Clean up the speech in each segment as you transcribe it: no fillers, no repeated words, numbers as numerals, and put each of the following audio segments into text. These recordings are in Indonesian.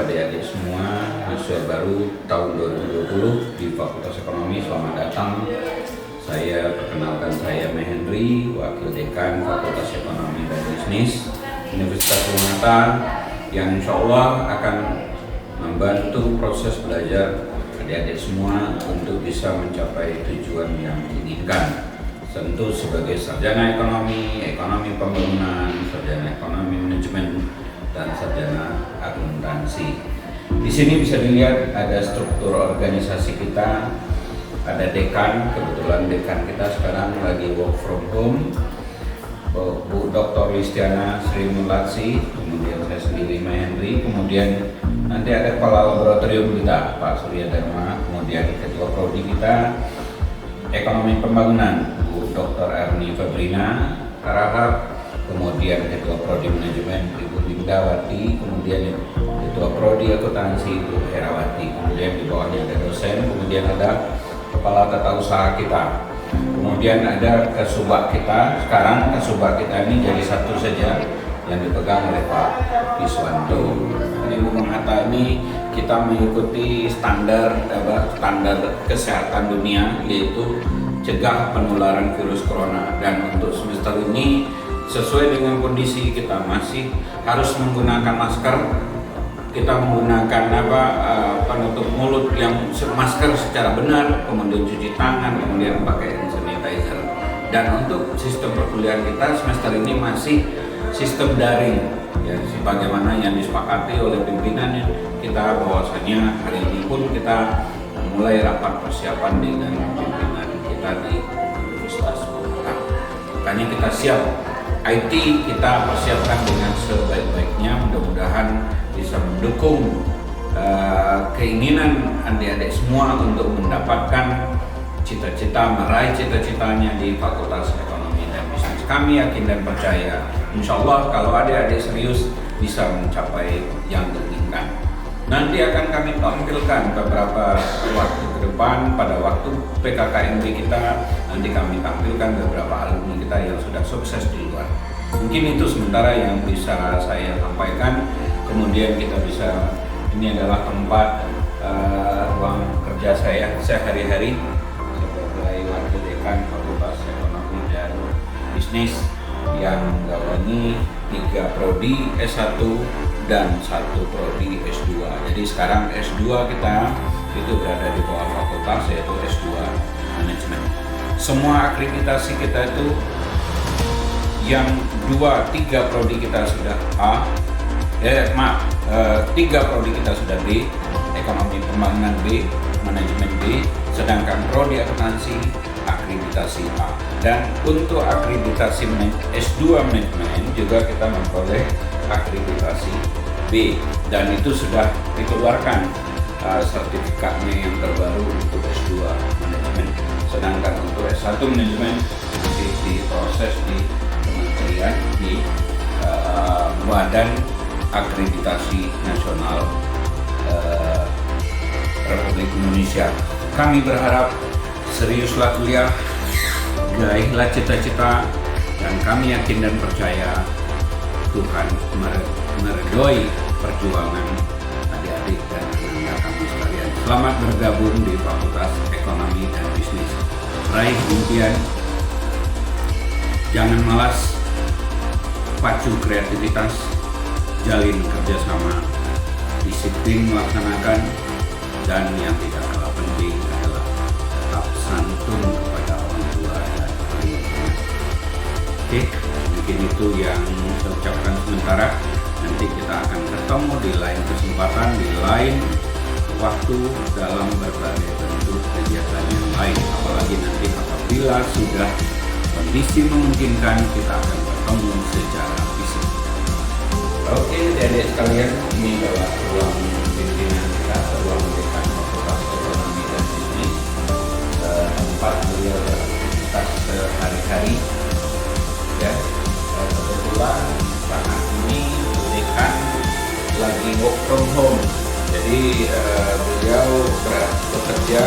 Adik-adik semua, mahasiswa baru tahun 2020 di Fakultas Ekonomi, selamat datang. Saya perkenalkan, saya Mehendri, Wakil Dekan Fakultas Ekonomi dan Bisnis Universitas Unata, yang insya Allah akan membantu proses belajar adik-adik semua untuk bisa mencapai tujuan yang diinginkan. Tentu sebagai sarjana ekonomi, ekonomi pembangunan, sarjana ekonomi manajemen, dan sarjana akuntansi. Di sini bisa dilihat ada struktur organisasi kita, ada dekan, kebetulan dekan kita sekarang lagi work from home, Bu Dr. Listiana Sri Mulatsi, kemudian saya sendiri Mehendri, kemudian nanti ada kepala laboratorium kita Pak Surya Dharma, kemudian ketua prodi kita ekonomi pembangunan Bu Dr. Erni Febrina Karahap, kemudian ketua prodi manajemen Ibu Lindawati, kemudian ketua prodi akuntansi Ibu Herawati, kemudian di bawahnya ada dosen, kemudian ada kepala tata usaha kita, kemudian ada kasubag kita. Sekarang kasubag kita ini jadi satu saja yang dipegang oleh Pak Iswanto. Di Gunung Hatta ini kita mengikuti standar kesehatan dunia, yaitu cegah penularan virus corona, dan untuk semester ini sesuai dengan kondisi kita masih harus menggunakan masker. Kita menggunakan penutup mulut yang masker secara benar, kemudian cuci tangan, kemudian pakai hand sanitizer. Dan untuk sistem perkuliahan kita semester ini masih sistem daring, ya, sebagaimana yang disepakati oleh pimpinannya kita, bahwasanya hari ini pun kita mulai rapat persiapan dengan pimpinan kita di Universitas Unata. Makanya kita siap. IT kita persiapkan dengan sebaik-baiknya, mudah-mudahan bisa mendukung keinginan adik-adik semua untuk mendapatkan cita-cita, meraih cita-citanya di Fakultas Ekonomi dan Bisnis. Kami yakin dan percaya, insya Allah kalau adik-adik serius bisa mencapai yang diinginkan. Nanti akan kami tampilkan beberapa waktu ke depan, pada waktu PKKMB kita, nanti kami tampilkan beberapa alumni kita yang sudah sukses di luar. Mungkin itu sementara yang bisa saya sampaikan. Kemudian kita bisa, ini adalah tempat ruang kerja saya sehari-hari sebagai wakil dekan Fakultas Ekonomi dan Bisnis yang menggawangi 3 prodi S1 dan 1 prodi S2. Jadi sekarang S2 kita itu berada di bawah fakultas, yaitu S2 manajemen. Semua akreditasi kita itu yang 3 prodi kita sudah A, 3 prodi kita sudah B, ekonomi pembangunan B, manajemen B, sedangkan prodi akuntansi akreditasi A. Dan untuk akreditasi S2 manajemen juga kita memperoleh akreditasi B, dan itu sudah dikeluarkan sertifikatnya yang terbaru untuk S2 manajemen. Sedangkan untuk S1 manajemen masih diproses di kementerian di Badan Akreditasi Nasional Republik Indonesia. Kami berharap seriuslah kuliah, gaihlah cita-cita, dan kami yakin dan percaya Tuhan meridhoi perjuangan adik-adik dan anak kami sekalian. Selamat bergabung di Fakultas Ekonomi dan Bisnis. Raih impian, jangan malas, pacu kreativitas, jalin kerjasama, disiplin melaksanakan, dan yang tidak kalah penting adalah tetap santun kepada orang tua dan lingkungan. Oke, mungkin itu yang saya ucapkan sementara. Nanti kita akan ketemu di lain kesempatan, di lain waktu dalam berbagai bentuk kegiatan yang lain. Apalagi nanti apabila sudah kondisi memungkinkan, kita akan bertemu secara fisik. Oke, adik-adik sekalian, ini adalah ruang pimpinan kita, ruang dekan Fakultas Ekonomi dan Bisnis, tempat beliau beraktivitas sehari-hari. Ya, kebetulan saat ini dekan lagi work from home, jadi beliau bekerja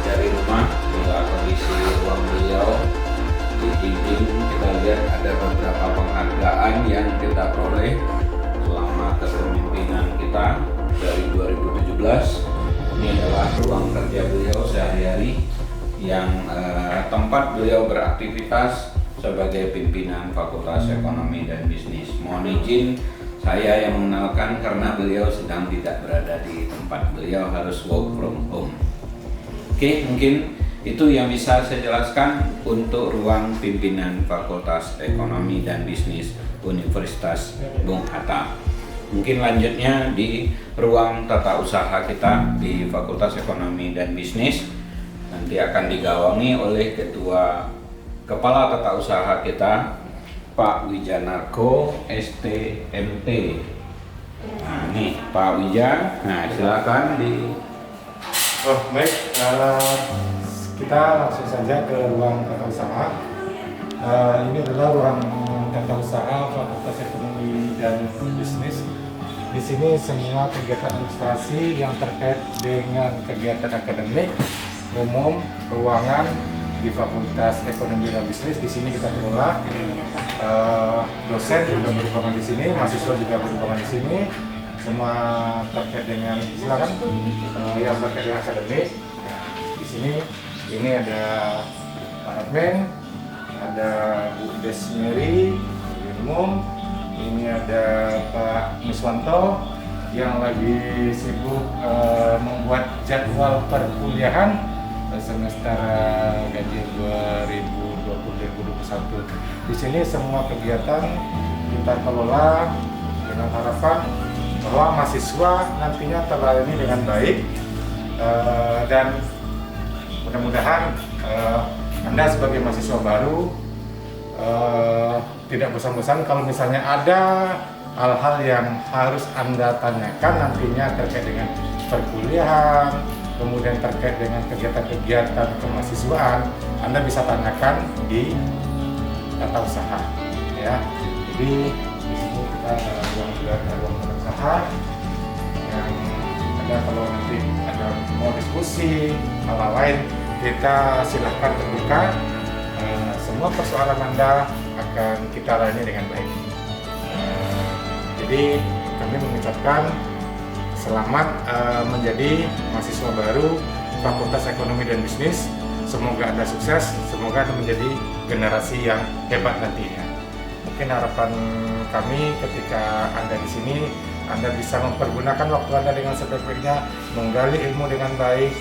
dari rumah. Bila kondisi ruang beliau di dinding, kita lihat ada beberapa penghargaan yang kita peroleh selama kepemimpinan kita dari 2017. Ini adalah ruang kerja beliau sehari-hari yang tempat beliau beraktivitas sebagai pimpinan Fakultas Ekonomi dan Bisnis. Mohon izin saya yang mengenalkan karena beliau sedang tidak berada di tempat beliau, harus work from home. Oke, mungkin itu yang bisa saya jelaskan untuk ruang pimpinan Fakultas Ekonomi dan Bisnis Universitas Bung Hatta. Mungkin lanjutnya di ruang tata usaha kita di Fakultas Ekonomi dan Bisnis nanti akan digawangi oleh Kepala Tata Usaha kita, Pak Wijanarko STMT. Nah, ini Pak Wija. Nah, silakan di. Oh, baik. Kita langsung saja ke ruang tata usaha. Ini adalah ruang tata usaha Fakultas Ekonomi dan Bisnis. Di sini semua kegiatan administrasi yang terkait dengan kegiatan akademik, umum, keuangan di Fakultas Ekonomi dan Bisnis di sini kita kelola. Dosen juga berhubungan di sini, mahasiswa juga berhubungan di sini. Semua terkait dengan silakan yang terkait dengan akademik. Di sini ini ada Pak admin, ada Bu Desmeri, umum. Ini ada Pak Miswanto yang lagi sibuk membuat jadwal perkuliahan semester gaji 2020-2021. Di sini semua kegiatan kita kelola dengan harapan bahwa mahasiswa nantinya terlayani dengan baik, dan mudah-mudahan Anda sebagai mahasiswa baru tidak bosan-bosan kalau misalnya ada hal-hal yang harus Anda tanyakan nantinya terkait dengan perkuliahan, kemudian terkait dengan kegiatan-kegiatan kemahasiswaan, Anda bisa tanyakan di tata usaha, ya. Jadi di sini kita ada ruang tata usaha yang ada, kalau nanti ada mau diskusi hal lain kita silahkan terbuka. Semua persoalan Anda akan kita layani dengan baik. Jadi kami mengucapkan selamat menjadi mahasiswa baru Fakultas Ekonomi dan Bisnis. Semoga Anda sukses, semoga Anda menjadi generasi yang hebat nantinya. Mungkin harapan kami ketika Anda di sini, Anda bisa mempergunakan waktu Anda dengan sebaik-baiknya, menggali ilmu dengan baik,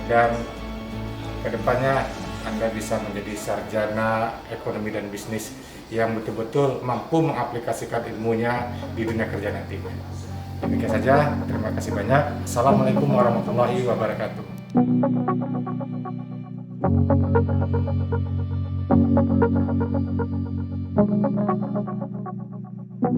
dan kedepannya Anda bisa menjadi sarjana ekonomi dan bisnis yang betul-betul mampu mengaplikasikan ilmunya di dunia kerja nanti. Demikian saja, terima kasih banyak. Assalamualaikum warahmatullahi wabarakatuh. Baik,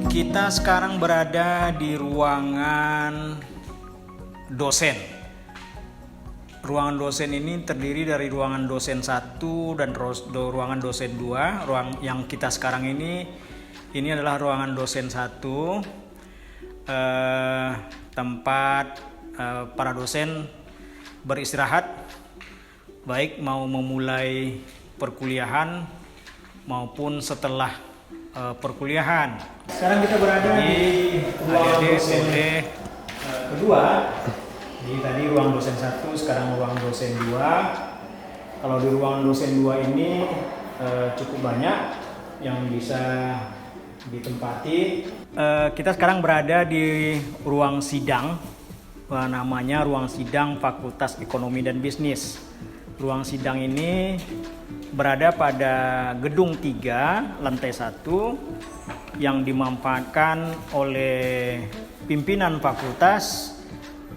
kita sekarang berada di ruangan dosen. Ruangan dosen ini terdiri dari ruangan dosen 1 dan ruangan dosen 2. Ruang yang kita sekarang ini adalah ruangan dosen 1, tempat para dosen beristirahat, baik mau memulai perkuliahan maupun setelah perkuliahan. Sekarang kita berada di ruang dosen kedua. Jadi tadi ruang dosen 1, sekarang ruang dosen 2. Kalau di ruang dosen 2 ini cukup banyak yang bisa ditempati. Kita sekarang berada di ruang sidang, namanya ruang sidang Fakultas Ekonomi dan Bisnis. Ruang sidang ini berada pada gedung 3, lantai 1, yang dimanfaatkan oleh pimpinan fakultas,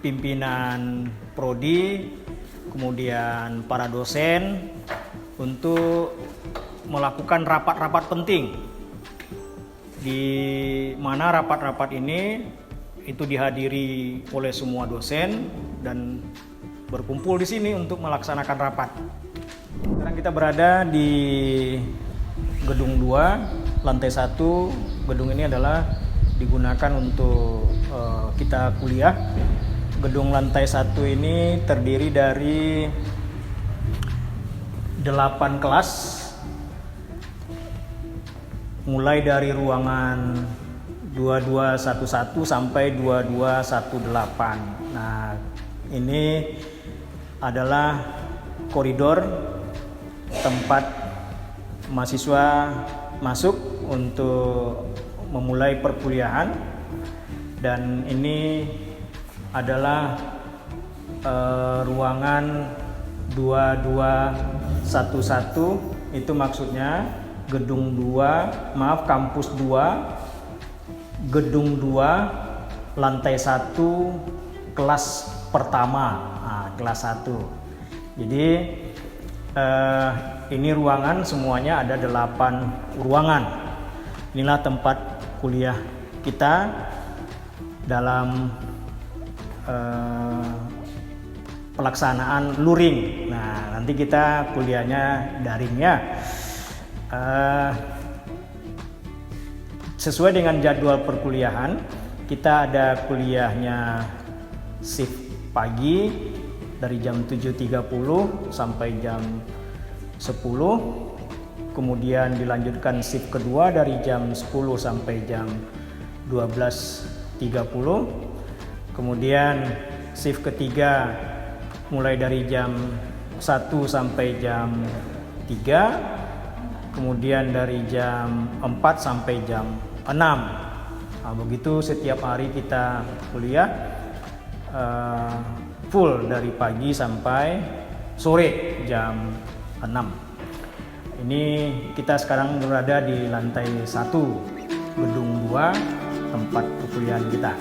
pimpinan prodi, kemudian para dosen untuk melakukan rapat-rapat penting, di mana rapat-rapat ini itu dihadiri oleh semua dosen dan berkumpul di sini untuk melaksanakan rapat. Sekarang kita berada di gedung 2, lantai 1. Gedung ini adalah digunakan untuk kita kuliah. Gedung lantai 1 ini terdiri dari 8 kelas, mulai dari ruangan 2211 sampai 2218. Nah, ini adalah koridor tempat mahasiswa masuk untuk memulai perkuliahan, dan ini adalah ruangan 2211, itu maksudnya kampus 2, gedung 2, lantai 1, kelas pertama, kelas 1. Jadi ini ruangan semuanya ada 8 ruangan. Inilah tempat kuliah kita dalam pelaksanaan luring. Nah, nanti kita kuliahnya daring ya. Sesuai dengan jadwal perkuliahan, kita ada kuliahnya shift pagi dari jam 7.30 sampai jam 10. Kemudian dilanjutkan shift kedua dari jam 10 sampai jam 12.30. Kemudian shift ketiga mulai dari jam 1 sampai jam 3. Kemudian dari jam 4 sampai jam 6. Nah, begitu setiap hari kita kuliah full dari pagi sampai sore jam 6. Ini kita sekarang berada di lantai 1 gedung 2 tempat perkuliahan kita.